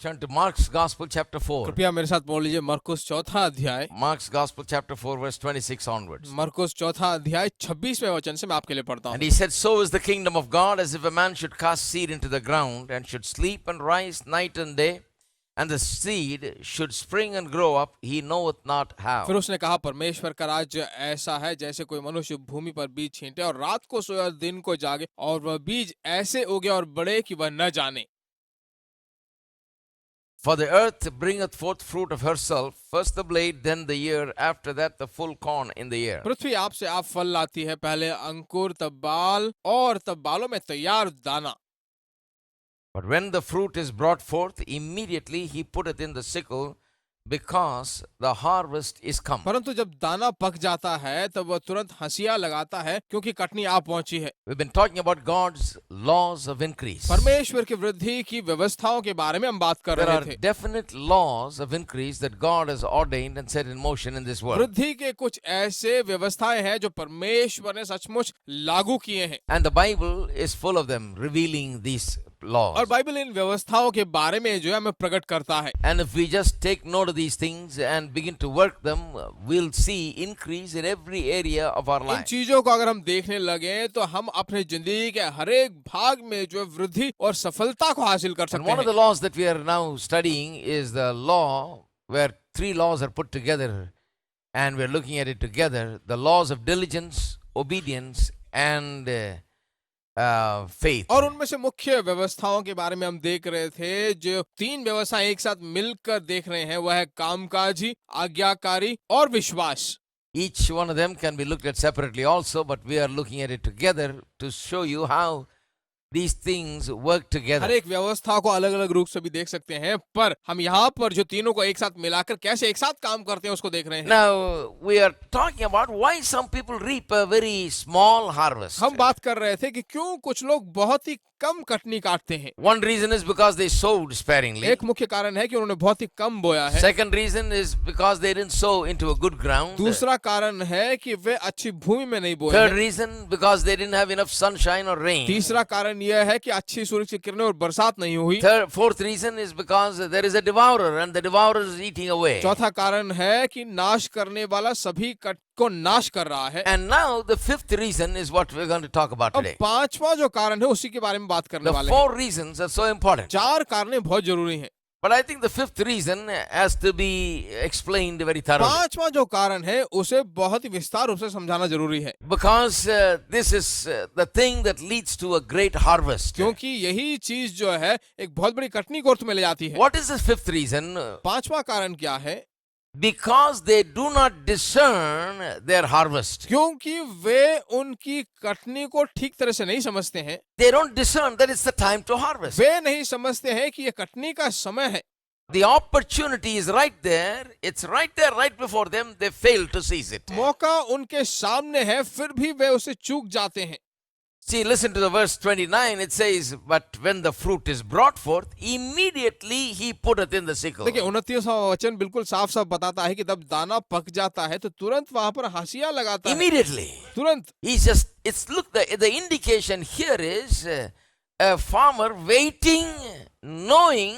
Turn to Mark's Gospel, chapter 4. कृपया मेरे साथ बोल लीजिए मरकुस चौथा अध्याय, Mark's Gospel, chapter 4, verse 26 onwards. मरकुस चौथा अध्याय 26वें वचन से मैं आपके लिए पढ़ता And हूँ। he said, So is the kingdom of God, as if a man should cast seed into the ground, and should sleep and rise night and day, and the seed should spring and grow up, he knoweth not how. फिर उसने कहा, परमेश्वर का राज्य ऐसा है जैसे कोई मनुष्य भूमि पर बीज छींटे और रात को सोए और दिन को जागे, और वह बीज ऐसे उगे और बढ़े कि वह न जाने। For the earth bringeth forth fruit of herself, first the blade, then the ear, after that the full corn in the ear. पृथ्वी आप से आप फल लाती है, पहले अंकुर, तब बाल, और तब बालों में तैयार दाना। But when the fruit is brought forth, immediately he putteth in the sickle, because the harvest is come. परंतु जब दाना पक जाता है तब वह तुरंत हंसिया लगाता है, क्योंकि कटनी आ पहुंची है। We've been talking about God's laws of increase. परमेश्वर की वृद्धि की व्यवस्थाओं के बारे में हम बात कर There रहे are थे। definite laws of increase that God has ordained and set in motion in this world. वृद्धि के कुछ ऐसे व्यवस्थाएं हैं जो परमेश्वर ने सचमुच लागू किए हैं, And the Bible is full of them, revealing these laws. और बाइबल इन व्यवस्थाओं के बारे में जो है हमें प्रकट करता है। And if we just take note of these things and begin to work them, we'll see increase in every area of our in life. चीजों को अगर हम देखने लगे तो हम अपने जिंदगी के हर एक भाग में जो है वृद्धि और सफलता को हासिल कर And सकते one of हैं। the laws that we are now studying is the law where three laws are put together, and we're looking at it together. The laws of diligence, obedience, and faith. और उनमें से मुख्य व्यवस्थाओं के बारे में हम देख रहे थे, जो तीन व्यवस्थाएं एक साथ मिलकर देख रहे हैं, वह है कामकाजी, आज्ञाकारी और विश्वास। Each one of them can be looked at separately also, but we are looking at it together to show you how these things work her together. एक व्यवस्था को अलग अलग रूप से भी देख सकते हैं, पर हम यहाँ पर जो तीनों को एक साथ मिलाकर कैसे एक साथ काम करते हैं उसको देख रहे हैं। Now, we are talking about why some people reap a very small harvest. हम बात कर रहे थे कि क्यों कुछ लोग बहुत ही कम कटनी काटते हैं। One reason is because they sowed sparingly. एक मुख्य कारण है कि उन्होंने बहुत ही कम बोया है। Second reason is because they didn't sow into a good ground. दूसरा कारण है कि वे अच्छी भूमि में नहीं बोए Third हैं। reason, because they didn't have enough sunshine or rain. तीसरा कारण यह है कि अच्छी सूरज की किरणें और बरसात नहीं हुई। Fourth reason is because there is a devourer and the devourer is eating away. चौथा कारण है कि नाश करने वाला सभी कट को नाश कर रहा है। And now the fifth reason is what we're going to talk about अब today. पांचवा जो कारण है उसी के बारे में बात करने The वाले हैं। four reasons are so important. चार कारण बहुत जरूरी हैं, But I think the fifth reason has to be explained very thoroughly. पांचवा जो कारण है उसे बहुत ही विस्तार रूप से समझाना जरूरी है, Because this is the thing that leads to a great harvest. क्योंकि यही चीज जो है एक बहुत बड़ी कटनी को अर्थ में ले जाती है। What is the fifth reason? पांचवा कारण क्या है? Because they do not discern their harvest. क्योंकि वे उनकी कटनी को ठीक तरह से नहीं समझते हैं। They don't discern that it's the time to harvest. वे नहीं समझते हैं कि ये कटनी का समय है। The opportunity is right there. It's right there, right before them. They fail to seize it. मौका उनके सामने है, फिर भी वे उसे चूक जाते हैं। See, listen to the verse 29. It says, But when the fruit is brought forth, immediately he putteth in the sickle. देखिए 29वां वचन बिल्कुल साफ साफ बताता है कि जब दाना पक जाता है तो तुरंत वहां पर हंसिया लगाता है। Immediately. तुरंत। The indication here is a farmer waiting, knowing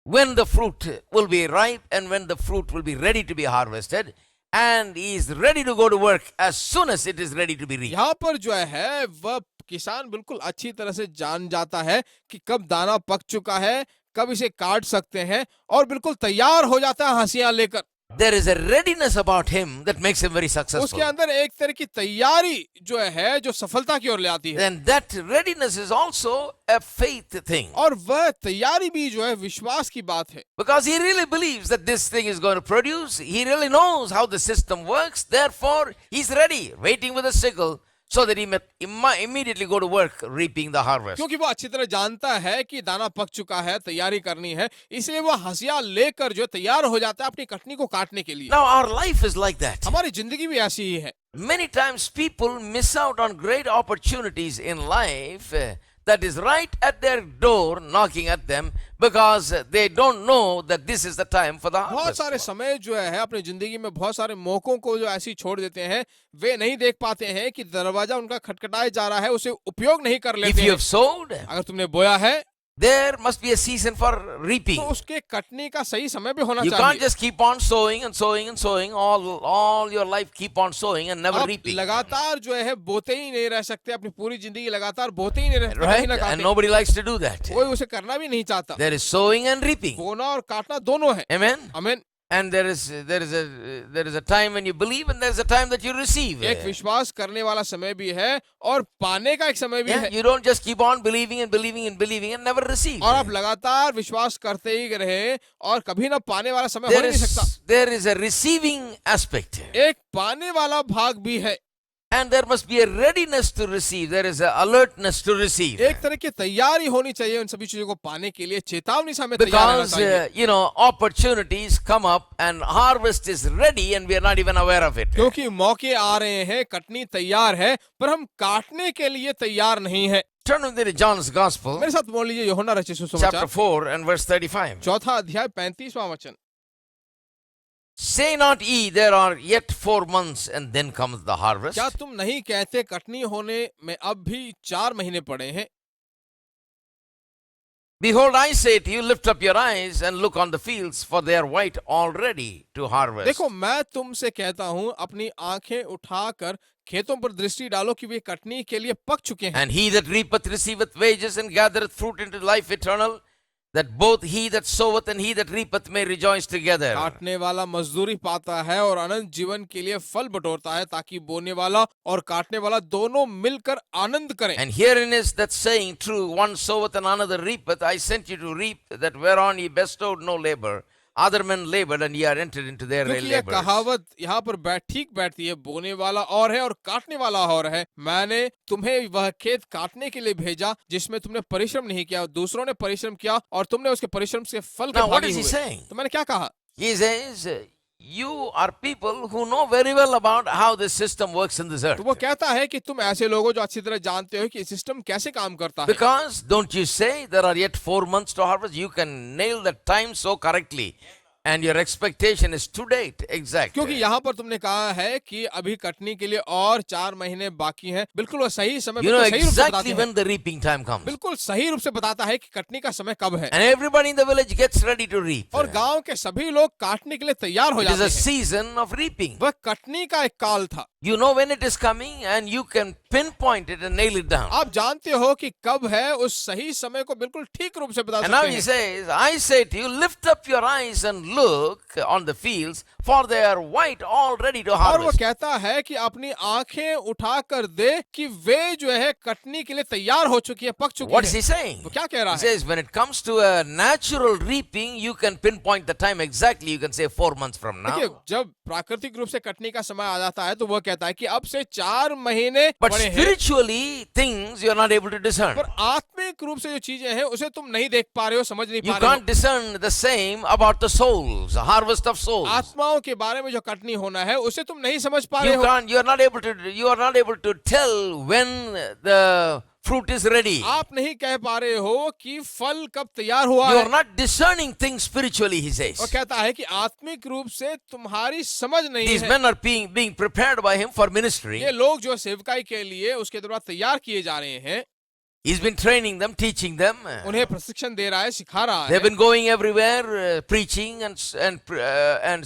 when the fruit will be ripe and when the fruit will be ready to be harvested. And he is ready to go to work as soon as it is ready to be reaped. यहाँ पर जो है वह किसान बिल्कुल अच्छी तरह से जान जाता है कि कब दाना पक चुका है, कब इसे काट सकते हैं, और बिल्कुल तैयार हो जाता है हंसिया लेकर। There is a readiness about him that makes him very successful. उसके अंदर एक तरह की तैयारी जो है जो सफलता की ओर ले आती है, And that readiness is also a faith thing. और वह तैयारी भी जो है विश्वास की बात है। Because he really believes that this thing is going to produce. He really knows how the system works. Therefore, he's ready, waiting with a sickle, so that he may immediately go to work reaping the harvest. क्योंकि वो अच्छी तरह जानता है कि दाना पक चुका है, तैयारी करनी है, इसलिए वो हंसिया लेकर जो तैयार हो जाता है अपनी कटनी को काटने के लिए। Now, our life is like that. हमारी जिंदगी भी ऐसी ही है। Many times people miss out on great opportunities in life that is right at their door knocking at them because they don't know that this is the time for the बहुत harvest. सारे समय जो है अपनी जिंदगी में बहुत सारे मौकों को जो ऐसी छोड़ देते हैं, वे नहीं देख पाते हैं कि दरवाजा उनका खटखटाया जा रहा है, उसे उपयोग नहीं कर If लेते you हैं। have sowed, अगर तुमने बोया है there must be a season for reaping. तो उसके कटने का सही समय भी होना You can't चाहिए। just keep on sowing and sowing and sowing all your life, keep on sowing and never आप reaping. लगातार जो है बोते ही नहीं रह सकते, अपनी पूरी जिंदगी लगातार बोते ही नहीं रह सकते, कहीं Right? ना And कहीं nobody likes to do that. कोई उसे करना भी नहीं चाहता। There is sowing and reaping. बोना और काटना दोनों है। Amen. आमीन। And there is a time when you believe and there is a time that you receive. एक विश्वास करने वाला समय भी है और पाने का एक समय भी Yeah, है। you don't just keep on believing and believing and believing and never receive. और आप लगातार विश्वास करते ही रहे और कभी ना पाने वाला समय हो There नहीं सकता। there is a receiving aspect. एक पाने वाला भाग भी है। And there must be a readiness to receive. There is an alertness to receive. एक तरह की तैयारी होनी चाहिए उन सभी चीजों को पाने के लिए, चेतावनी से हमें तैयार रहना Because, चाहिए। opportunities come up and harvest is ready and we are not even aware of it. क्योंकि मौके आ रहे हैं, कटनी तैयार है, पर हम काटने के लिए तैयार नहीं है। Turn with me to John's Gospel, मेरे साथ बोल लीजिए यूहन्ना रचित chapter सुसमाचार 4 and verse 35. चौथा अध्याय 35वां वचन। Say not ye, there are yet 4 months and then comes the harvest. क्या तुम नहीं कहते कटनी होने में अब भी 4 महीने पड़े हैं? Behold, I say to you, lift up your eyes and look on the fields, for they are white already to harvest. देखो मैं तुमसे कहता हूँ, अपनी आंखें उठाकर खेतों पर दृष्टि डालो कि वे कटनी के लिए पक चुके हैं। And he that reapeth receiveth wages and gathereth fruit into life eternal, that both he that soweth and he that reapeth may rejoice together. काटने वाला मजदूरी पाता है और अनंत जीवन के लिए फल बटोरता है, ताकि बोने वाला और काटने वाला दोनों मिलकर आनंद करें। And herein is that saying true, one soweth and another reapeth. I sent you to reap that whereon ye bestowed no labor. Other men labored and ye are entered into their क्योंकि यह labors. कहावत यहाँ पर ठीक बैठती है, बोने वाला और है और काटने वाला और है। मैंने तुम्हें वह खेत काटने के लिए भेजा जिसमें तुमने परिश्रम नहीं किया, दूसरों ने परिश्रम किया और तुमने उसके परिश्रम से फल के Now, what भागी is he हुए। saying? तो मैंने क्या कहा? He says, you are people who know very well about how this system works in this earth. तो वो कहता है कि तुम ऐसे लोग हो जो अच्छी तरह जानते हो कि सिस्टम कैसे काम करता है। Because don't you say there are yet 4 months to harvest? You can nail the time so correctly. And your expectation is to date exact. क्योंकि यहाँ पर तुमने कहा है कि अभी कटनी के लिए और 4 महीने बाकी हैं। बिल्कुल वो सही समय You know बिल्कुल सही रूप से बताते exactly हैं। when the reaping time comes. बिल्कुल सही रूप से बताता है कि कटनी का समय कब है। And everybody in the village gets ready to reap. और गांव के सभी लोग काटने के लिए तैयार हो It is जाते a हैं। season of reaping. वह कटनी का एक काल था। You know when it is coming and you can pinpoint it and nail it down. आप जानते हो कि कब है, उस सही समय को बिल्कुल ठीक रूप से बता And now सकते he हैं। says, I say to you, lift up your eyes and look on the fields, for they are white already to और वो harvest. कहता है कि अपनी आंखें उठाकर दे कि वे जो है कटनी के लिए तैयार हो चुकी है, पक चुकी What is है। he saying? तो क्या कह रहा He है? says, when it comes to a natural reaping, you can pinpoint the time exactly. You can say 4 months from देखिए, now. जब प्राकृतिक रूप से कटनी का समय आ जाता है तो वो कहता है कि अब से 4 महीने But पड़े हैं। spiritually, things you are not able to discern. पर आत्मिक रूप से जो चीजें हैं उसे तुम नहीं देख पा रहे हो, समझ नहीं You पा रहे can't discern the same about the souls, the harvest of हो। souls. आत्माओं के बारे में जो कटनी होना है उसे तुम नहीं समझ पा रहे हो। You are not able to tell when the fruit is ready. आप नहीं कह पा रहे हो कि फल कब तैयार हुआ You है। are not discerning things spiritually, he says. वो कहता है कि आत्मिक रूप से तुम्हारी समझ नहीं These है। men are being prepared by him for ministry. ये लोग जो सेवकाई के लिए उसके द्वारा तैयार किए जा रहे हैं, He's been training them, teaching them. उन्हें प्रशिक्षण दे रहा है, सिखा रहा They've है। been going everywhere, preaching and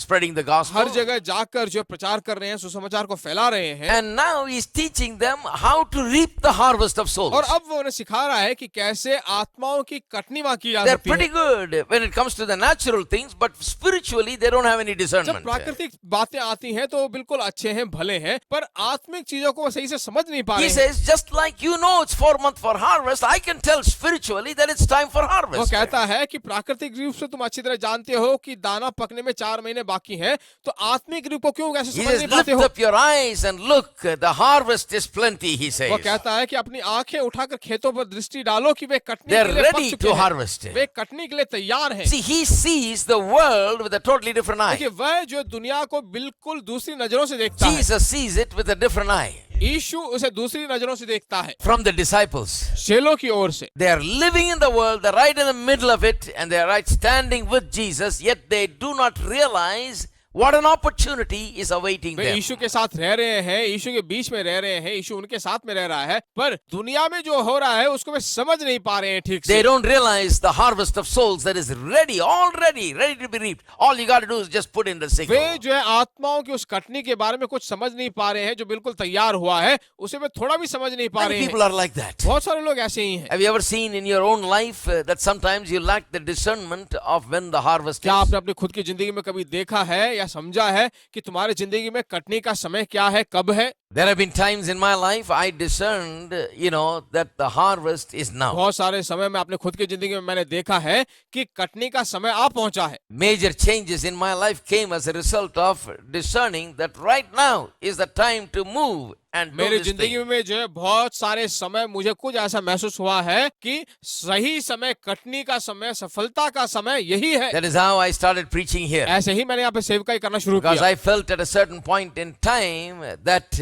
spreading the gospel. हर जगह जाकर जो प्रचार कर रहे हैं, सुसमाचार को फैला रहे हैं। And now he's teaching them how to reap the harvest of souls. और अब वो उन्हें सिखा रहा है कि कैसे आत्माओं की कटनी वहां की जा They're सकती है। pretty good when it comes to the natural things, but spiritually they don't have any जब discernment. प्राकृतिक बातें आती हैं तो वो बिल्कुल अच्छे हैं, भले हैं, पर आत्मिक चीजों को वो सही से समझ नहीं पा He रहे हैं। says, just like you know it's 4 months for harvest, I can tell spiritually that it's time for वो harvest. कहता है कि प्राकृतिक रूप से तुम अच्छी तरह जानते हो कि दाना पकने में 4 महीने बाकी हैं, तो आत्मिक रूप को क्यों कैसे He समझ says, नहीं lift पाते हो? up your eyes and look, the harvest is plenty, he says. वो कहता है कि अपनी आंखें उठाकर खेतों पर दृष्टि डालो कि वे कटने They're के लिए पक ready चुके to हैं। harvest. वे कटने के लिए तैयार हैं। See, he sees the world with a totally different eye. देखिए, वह जो दुनिया को बिल्कुल दूसरी नजरों से देखता है, Jesus sees it with a different eye. यीशु उसे दूसरी नजरों से देखता है। From the disciples. चेलों की ओर से They are living in the world, they're right in the middle of it, and they're right standing with Jesus, yet they do not realize What an opportunity is awaiting way them. यीशु के साथ रह रहे हैं, यीशु के बीच में रह रहे हैं, यीशु उनके साथ में रह रहा है, पर दुनिया में जो हो रहा है उसको वे समझ नहीं पा रहे हैं ठीक They से। don't realize the harvest of souls that is ready to be reaped. All you got to do is just put in the sickle. वे जो है आत्माओं की उस कटनी के बारे में कुछ समझ नहीं पा रहे हैं, जो बिल्कुल तैयार हुआ है उसे वे थोड़ा भी समझ नहीं पा Many रहे people हैं। are like that. बहुत सारे लोग ऐसे ही हैं। Have you ever seen in your own life that sometimes you lack the discernment of when the harvest क्या is? आपने अपनी खुद की जिंदगी में कभी देखा है या समझा है कि तुम्हारी जिंदगी में कटनी का समय क्या है, कब है? There have been times in my life I discerned, that the harvest is now. बहुत सारे समय में अपने खुद की जिंदगी में मैंने देखा है कि कटनी का समय आ पहुंचा है। Major changes in my life came as a result of discerning that right now is the time to move and do मेरी this जिंदगी thing. में जो है बहुत सारे समय मुझे कुछ ऐसा महसूस हुआ है कि सही समय, कटनी का समय, सफलता का समय यही है। That is how I started preaching here. ऐसे ही मैंने यहाँ पे सेवकाई करना शुरू Because किया, I felt at a certain point in time that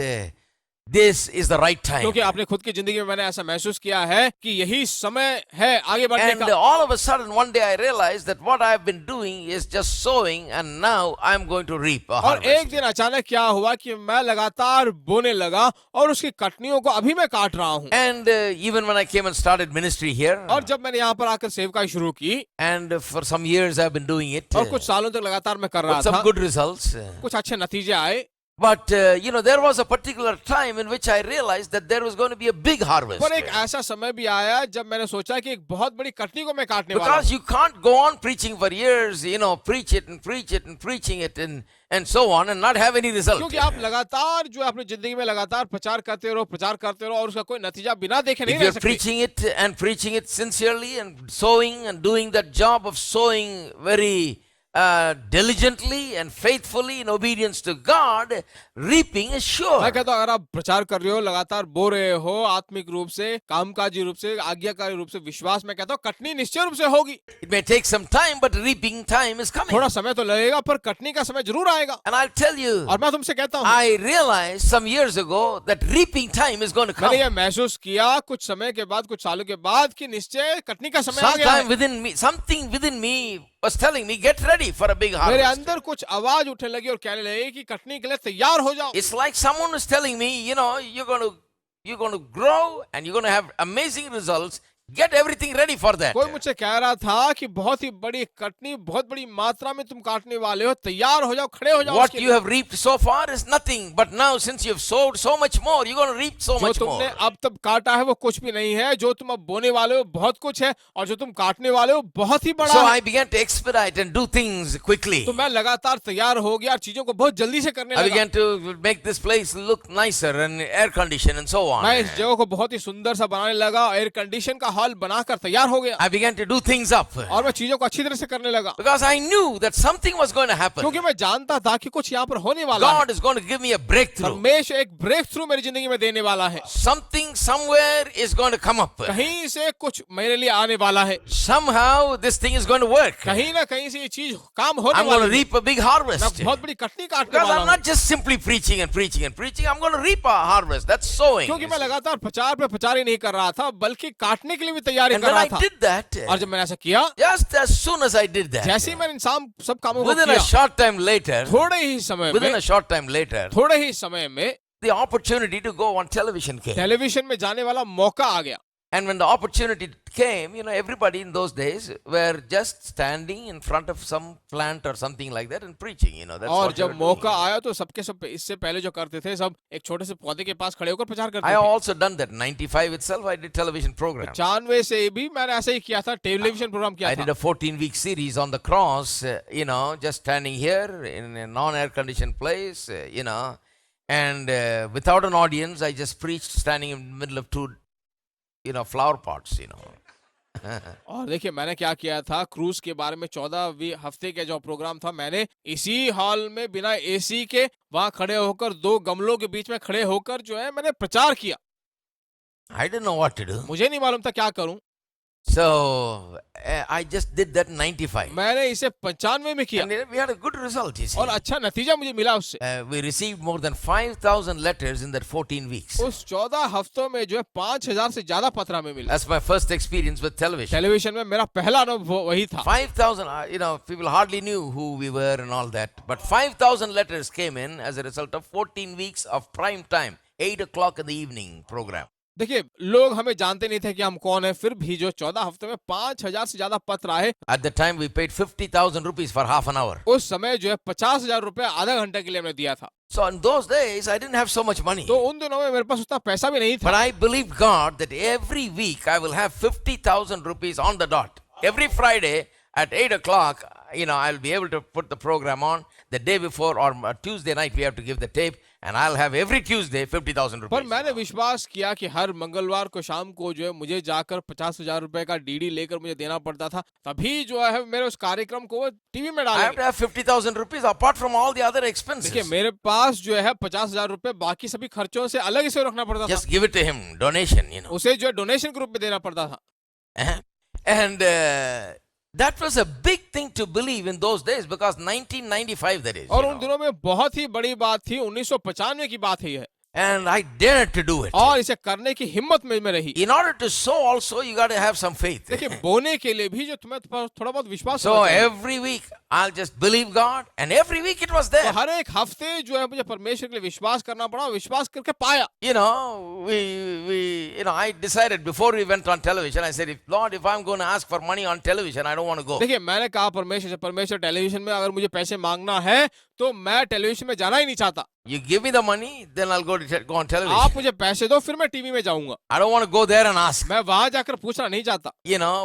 this is the right time. क्योंकि अपने खुद की जिंदगी में मैंने ऐसा महसूस किया है कि यही समय है आगे बढ़ने And का। all of a sudden, one day I realized that what I have been doing is just sowing, and now I'm going to reap a और एक harvest. दिन अचानक क्या हुआ कि मैं लगातार बोने लगा और उसकी कटनियों को अभी मैं काट रहा हूँ। And even when I came and started ministry here, और जब मैंने यहाँ पर आकर सेवकाई शुरू की and for some years I've been doing it, और कुछ सालों तक लगातार मैं कर रहा with some था, good results. कुछ अच्छे नतीजे आए, But there was a particular time in which I realized that there was going to be a big harvest. पर एक ऐसा समय भी आया जब मैंने सोचा कि एक बहुत बड़ी कटनी को मैं काटने वाला Because हूँ। you can't go on preaching for years, preach it and preach it and preaching it and so on and not have any result. क्योंकि आप लगातार जो है अपनी जिंदगी में लगातार प्रचार करते रहो और उसका कोई नतीजा बिना देखे नहीं If रह you're सकते। preaching it sincerely and sowing and doing that job of sowing very diligently and faithfully in obedience to God, reaping is sure. मैं कहता हूँ अगर आप प्रचार कर रहे हो, लगातार बो रहे हो, आत्मिक रूप से, कामकाजी रूप से, आज्ञाकारी रूप से, विश्वास में कहता हूँ कटनी निश्चय रूप से होगी। It may take some time, but reaping time is coming. थोड़ा समय तो लगेगा पर कटनी का समय जरूर आएगा। And I'll tell you, और मैं तुमसे कहता हूँ, I realized some years ago that reaping time is going to come. मैंने ये महसूस किया कुछ समय के बाद, कुछ सालों के बाद कि निश्चय कटनी का समय आ गया Sometime है। within me, something within me was telling me, get ready for a big मेरे harvest. अंदर कुछ आवाज उठने लगी और कहने लगी कि कटनी के लिए तैयार हो जाओ। It's like someone was telling me, you're going to grow and you're going to have amazing results. Get everything ready for that. कोई मुझसे कह रहा था कि बहुत ही बड़ी कटनी, बहुत बड़ी मात्रा में तुम काटने वाले हो, तैयार हो जाओ, खड़े हो जाओ। What उसके you have reaped so far is nothing, but now since you've sowed so much more, you're going to reap so जो much तुमने more. अब तक काटा है वो कुछ भी नहीं है, जो तुम अब बोने वाले हो बहुत कुछ है और जो तुम काटने वाले हो बहुत ही बड़ा So है। I began to expedite and do things quickly. तो मैं लगातार तैयार हो गया और चीजों को बहुत जल्दी से करने I लगा। began to make this place look nicer and air conditioned and so on. मैं इस जगह को बहुत ही सुंदर सा बनाने लगा, एयर कंडीशन का हॉल बनाकर तैयार हो गया I began to do things up और मैं चीजों को अच्छी तरह से करने लगा, because I knew that something was going to happen. क्योंकि मैं जानता था कि कुछ यहाँ पर होने वाला है। God is going to give me a breakthrough. परमेश्वर एक ब्रेक थ्रू मेरी जिंदगी में देने वाला है। Something somewhere is going to come up. कहीं से कुछ मेरे लिए आने वाला है, Somehow this thing is going to work. कहीं ना कहीं से ये चीज काम होने I'm going to वाली है। reap a big harvest. मैं बहुत बड़ी कटनी काटने Because वाला I'm हूँ, not just simply preaching and preaching and preaching. I'm going to reap a harvest. That's sowing. क्योंकि मैं लगातार प्रचार पे प्रचार ही नहीं कर रहा था बल्कि काटने के लिए भी तैयारी And कर when रहा I था। did that, और जब मैंने ऐसा किया, just as soon as I did that, जैसे ही मैंने इन सब कामों को within a किया, short time later, थोड़े ही समय within में a short time later, थोड़े ही समय में the opportunity to go on television came. Television में जाने वाला मौका आ गया। And when the opportunity came, everybody in those days were just standing in front of some plant or something like that and preaching, that's और what they जब were मौका doing. आया तो सबके सब इससे पहले जो करते थे सब एक छोटे से पौधे के पास खड़े होकर प्रचार करते I थे। also done that. 95 itself, I did television program. 95 से भी मैंने ऐसे ही किया था, टेलीविजन प्रोग्राम किया I था। did a 14-week series on the cross, just standing here in a non-air conditioned place, and without an audience, I just preached standing in the middle of two, flower pots, और देखिए मैंने क्या किया था, cruise के बारे में 14 हफ्ते का जो प्रोग्राम था, मैंने इसी हॉल में बिना एसी के वहां खड़े होकर 2 गमलों के बीच में खड़े होकर जो है मैंने प्रचार किया। I didn't know what to do. मुझे नहीं मालूम था क्या करूं, So I just did that in 95. मैंने इसे 95 में किया And we had a good result, you see. और अच्छा नतीजा मुझे मिला उससे। We received more than 5,000 letters in that 14 weeks. उस 14 हफ्तों में जो है 5000 से ज्यादा पत्र हमें मिला। That's my first experience with television. Television में मेरा पहला अनुभव वही था। 5,000, people hardly knew who we were and all that. But 5,000 letters came in as a result of 14 weeks of prime time, 8 o'clock in the evening program. देखिए लोग हमें जानते नहीं थे कि हम कौन है, फिर भी जो 14 हफ्ते में 5000 से ज्यादा पत्र आए। At the time we paid 50,000 rupees for half an hour. उस समय जो है 50,000 रुपए आधा घंटे के लिए हमने दिया था। So in those days I didn't have so much money. तो उन दिनों में मेरे पास उतना पैसा भी नहीं था। But I believed God that every week I will have 50,000 rupees on the dot. Every Friday at 8 o'clock, I'll be able to put the program on. The day before or Tuesday night we have to give the tape, and I'll have every Tuesday 50,000 rupees. पर मैंने विश्वास किया कि हर मंगलवार को शाम को जो है मुझे जाकर 50,000 रुपए का डीडी लेकर मुझे देना पड़ता था, तभी जो है मेरे उस कार्यक्रम को वो टीवी में I have to डालेंगे। have 50,000 rupees apart from all the other expenses. देखिए मेरे पास जो है 50,000 रुपए बाकी सभी खर्चों से अलग से रखना पड़ता था। Just give it to him, donation, उसे जो है डोनेशन के रूप में देना पड़ता था। And that was a big thing to believe in those days because 1995 that is. और उन दिनों में बहुत ही बड़ी बात थी, 1995 की बात है यह। And I dared to do it. और इसे करने की हिम्मत में रही। In order to sow also you got to have some faith. देखिए बोने के लिए भी जो तुम्हें थोड़ा बहुत विश्वास So होना चाहिए। every week I'll just believe God, and every week it was there. तो हर एक हफ्ते जो है मुझे परमेश्वर के लिए विश्वास करना पड़ा, विश्वास करके पाया। I decided before we went on television, I said, Lord, if I'm going to ask for money on television, I don't want to go. देखिए मैंने कहा परमेश्वर टेलीविजन में अगर मुझे पैसे मांगना है तो मैं टेलीविजन में जाना ही नहीं चाहता। You give me the money, then I'll go on television. आप मुझे पैसे दो फिर मैं टीवी में जाऊंगा। I don't want to go there and ask. मैं वहां जाकर पूछना नहीं चाहता।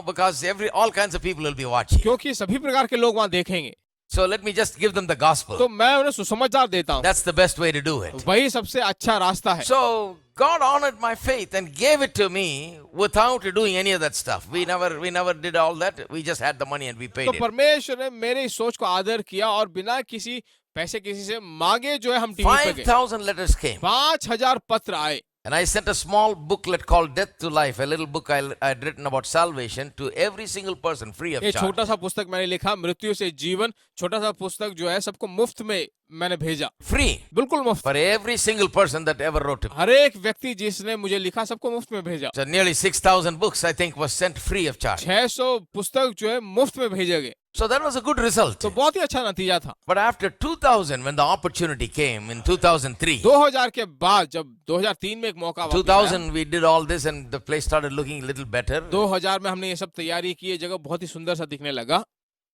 Because all kinds of people will be watching. क्योंकि सभी प्रकार के लोग वहां देखेंगे। So let me just give them the gospel. तो मैं उन्हें सुसमाचार देता हूँ। That's the best way to do it. वही सबसे अच्छा रास्ता है। So God honored my faith and gave it to me without doing any of that stuff. We never did all that. We just had the money and we paid तो it. परमेश्वर ने मेरे इस सोच को आदर किया और बिना किसी पैसे किसी से मांगे जो है हम टीवी पे गए। 5,000 letters came. 5000 पत्र आए। And I sent a small booklet called Death to Life, a little book I had written about salvation to every single person free of एक charge. छोटा सा पुस्तक मैंने लिखा, मृत्यु से जीवन, छोटा सा पुस्तक जो है सबको मुफ्त में मैंने भेजा। Free. बिल्कुल मुफ्त। For every single person that ever wrote to me. हर एक व्यक्ति जिसने मुझे लिखा सबको मुफ्त में भेजा। So nearly 6,000 books I think was sent free of charge. 600 पुस्तक जो है मुफ्त में भेजे गए। So that was a good result. तो बहुत ही अच्छा नतीजा था। But after 2000, when the opportunity came in 2003, 2000 के बाद जब 2003 में एक मौका वापस आया, 2000 we did all this and the place started looking a little better. 2000 में हमने ये सब तैयारी की, ये जगह बहुत ही सुंदर सा दिखने लगा।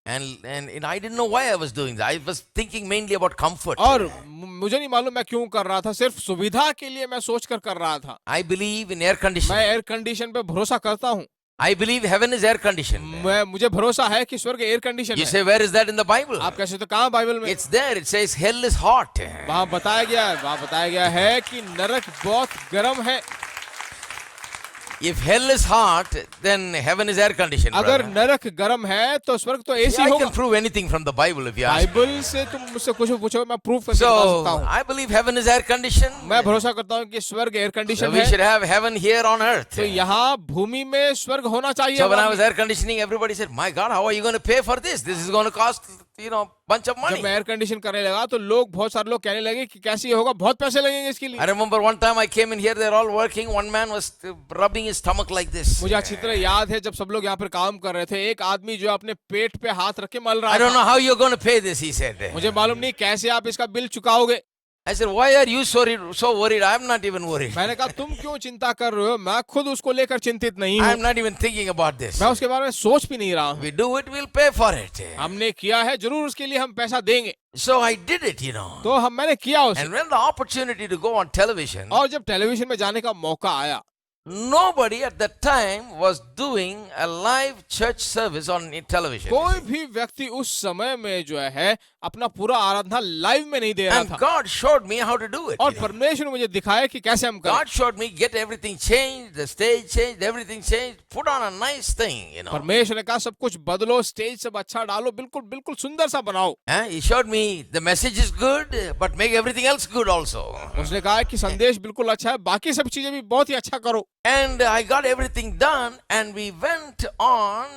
And I didn't know why I was doing that. I was thinking mainly about comfort. और मुझे नहीं मालूम मैं क्यों कर रहा था, सिर्फ सुविधा के लिए मैं सोचकर कर रहा था। I believe in air conditioning. मैं एयर कंडीशन पे भरोसा करता हूँ। I believe heaven is air conditioned. मुझे भरोसा है कि स्वर्ग एयर कंडीशन You है। say, where is that in the Bible? आप कैसे तो कहाँ बाइबल में? It's there. It says hell is hot. वहाँ बताया गया है कि नरक बहुत गर्म है। If hell is hot, then heaven is air conditioned. अगर brother. नरक गर्म है तो स्वर्ग तो एसी I होगा। can prove anything from the Bible if you ask. Bible से तुम मुझसे कुछ पूछो मैं प्रूफ करके बता So सकता हूँ। I believe heaven is air conditioned. मैं भरोसा करता हूँ कि स्वर्ग एयर So कंडीशन we है। should have heaven here on earth. तो यहाँ भूमि में स्वर्ग होना चाहिए। So when I was air conditioning, everybody said, "My God, how are you going to pay for this? This is going to cost bunch of money." जब मैं air condition करने लगा तो बहुत सारे लोग कहने लगे कि कैसे ये होगा, बहुत पैसे लगेंगे इसके लिए। I remember one time I came in here, they're all working. One man was rubbing his stomach like this. मुझे अच्छी तरह याद है जब सब लोग यहाँ पर काम कर रहे थे, एक आदमी जो अपने पेट पे हाथ रख के मल रहा I don't था। know how you're going to pay this, he said. मुझे मालूम नहीं कैसे आप इसका बिल चुकाओगे। I said, why are you so worried? I'm not even worried. मैंने कहा तुम क्यों चिंता कर रहे हो, मैं खुद उसको लेकर चिंतित नहीं हूँ। I'm not even thinking about this. मैं उसके बारे में सोच भी नहीं रहा हूँ। We do it, we'll pay for it. हमने किया है, जरूर उसके लिए हम पैसा देंगे। So I did it, तो मैंने किया उसे। And when the opportunity to go on television, और जब टेलीविजन में जाने का मौका आया, nobody at that time was doing a live church service on television. कोई भी व्यक्ति उस समय में जो है अपना पूरा आराधना लाइव में नहीं दे रहा And था God showed me how to do it. और परमेश्वर ने मुझे दिखाया कि कैसे हम करें। God showed me get everything changed, the stage changed, everything changed, put on a nice thing, परमेश्वर ने कहा सब कुछ बदलो, स्टेज सब अच्छा डालो, बिल्कुल बिल्कुल सुंदर सा बनाओ। He showed me the message is good, but make everything else good also. उसने कहा कि संदेश बिल्कुल अच्छा है, बाकी सब चीजें भी बहुत ही अच्छा करो। And I got everything done, and we went on,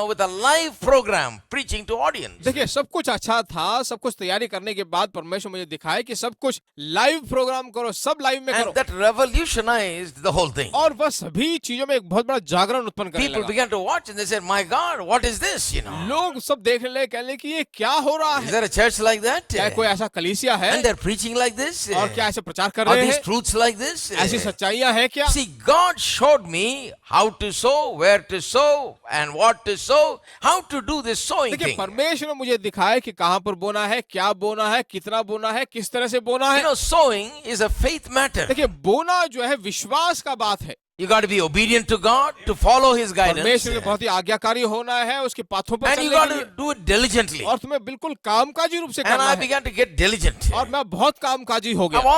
with a live program preaching to audience. देखिए सब कुछ अच्छा था, सब कुछ तैयारी करने के बाद परमेश्वर मुझे दिखाया कि सब कुछ लाइव प्रोग्राम करो, सब लाइव में करो। And that revolutionized the whole thing. और वह सभी चीजों में एक बहुत बड़ा जागरण उत्पन्न करने People लगा। began to watch, and they said, "My God, what is this?" लोग सब देखने लगे, कहने कि ये क्या हो रहा Is है? there a church like that? क्या कोई ऐसा कलीसिया है? And they're preaching like this? और क्या ऐसे प्रचार कर Are रहे these हैं? truths like this? ऐसी सच्चाइयां हैं क्या? See, God showed me how to sow, where to sow, and what to sow, how to do this sowing देखिए thing. परमेश्वर ने मुझे दिखाया कि कहाँ पर बोना है, क्या बोना है, कितना बोना है, किस तरह से बोना है। Sowing is a faith matter. देखिए बोना जो है विश्वास का बात है। You got to be obedient to God to follow His guidance. परमेश्वर के बहुत ही आज्ञाकारी होना है, उसके पाथों पर And you चलने got के to लिए। do it diligently. और तुम्हें बिल्कुल कामकाजी रूप से And करना I है। began to get diligent. और मैं बहुत कामकाजी हो I've गया।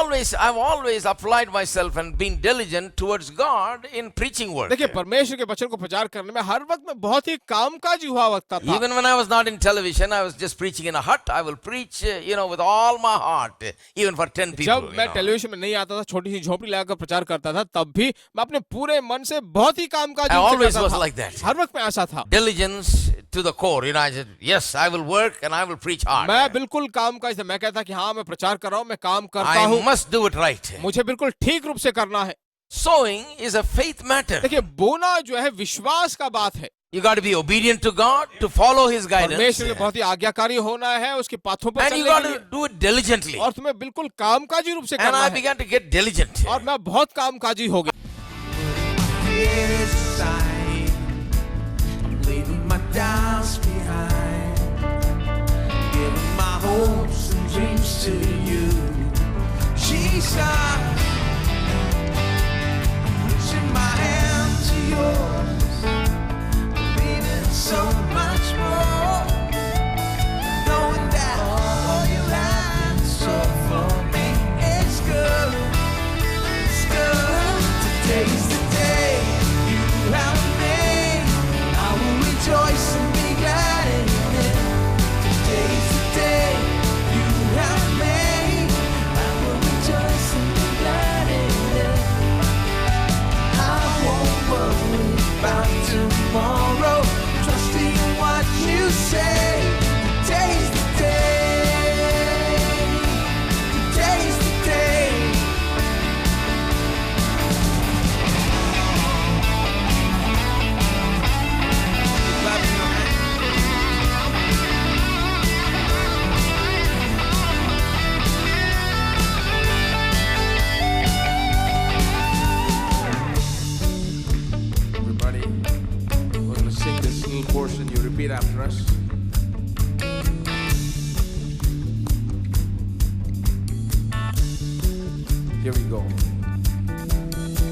always applied myself and been diligent towards God in preaching work. देखिए परमेश्वर के वचन को प्रचार करने में हर वक्त मैं बहुत ही कामकाजी हुआ वक्त था। Even when I was not in television, I was just preaching in a hut. I will preach, with all my heart, even for 10 people. जब मैं टेलीविजन में नहीं आता था, छोटी सी झोपड़ी लगाकर प्रचार करता था, तब भी मैं अपने पूरे मन से बहुत ही कामकाजी I रूप से always करता was था। like that. हर वक्त में ऐसा था। Diligence to the core. I said, yes, I will work and I will preach hard. मैं बिल्कुल कामकाजी था। मैं कहता कि हाँ मैं प्रचार कर रहा हूँ, मैं काम करता I हूँ, must do it right. मुझे बिल्कुल ठीक रूप से करना है। Sowing is a faith matter. देखिए बोना जो है विश्वास का बात है। You got to be obedient to God to follow His guidance. परमेश्वर के बहुत ही आज्ञाकारी होना है, उसके पाथों पर And you चलने got के to लिए। do it diligently. और तुम्हें बिल्कुल कामकाजी रूप से And करना I है। began to get diligent. और मैं बहुत कामकाजी हो गया। I'm leaving my doubts behind, giving my hopes and dreams to you, Jesus. Reaching my hand to yours, believing so much more, knowing that all you have in store for me is good. It's good. Today's the day you have made. I will rejoice and be glad in it. Today's the day you have made. I will rejoice and be glad in it. I won't worry about tomorrow. Trusting what you say. Today's the day. Today's the day. Everybody, we're going to sing this little portion. You repeat after us. Here we go.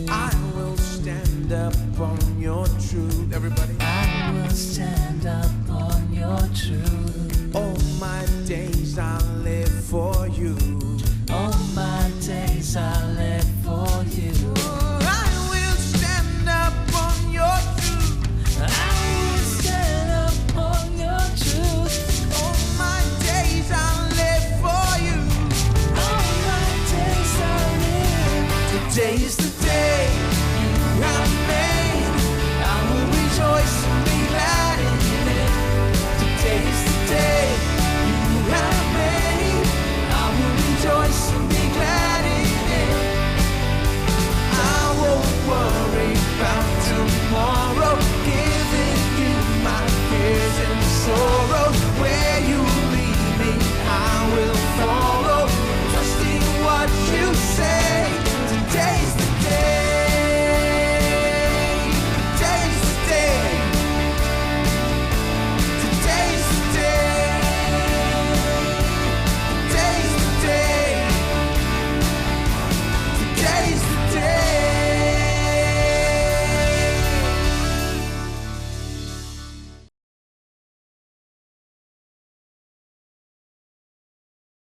I will stand up on your truth. Everybody. I will stand